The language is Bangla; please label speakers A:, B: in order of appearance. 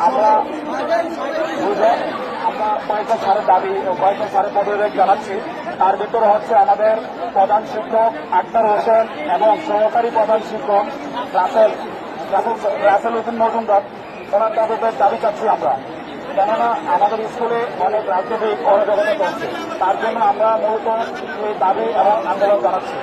A: আমরা কয়েকটা স্যারের দাবি ও কয়েকটা স্যারের পদত্যাগ জানাচ্ছি। তার ভিতরে হচ্ছে আমাদের প্রধান শিক্ষক আক্তার হোসেন এবং সহকারী প্রধান শিক্ষক রাসেল উদ্দিন মজুমদার, ওনার পদত্যাগের দাবি চাচ্ছি আমরা। কেননা আমাদের স্কুলে অনেক রাজনৈতিক অরাজকতা চলছে, তার জন্য আমরা মূলত এই দাবি এবং আন্দোলন জানাচ্ছি।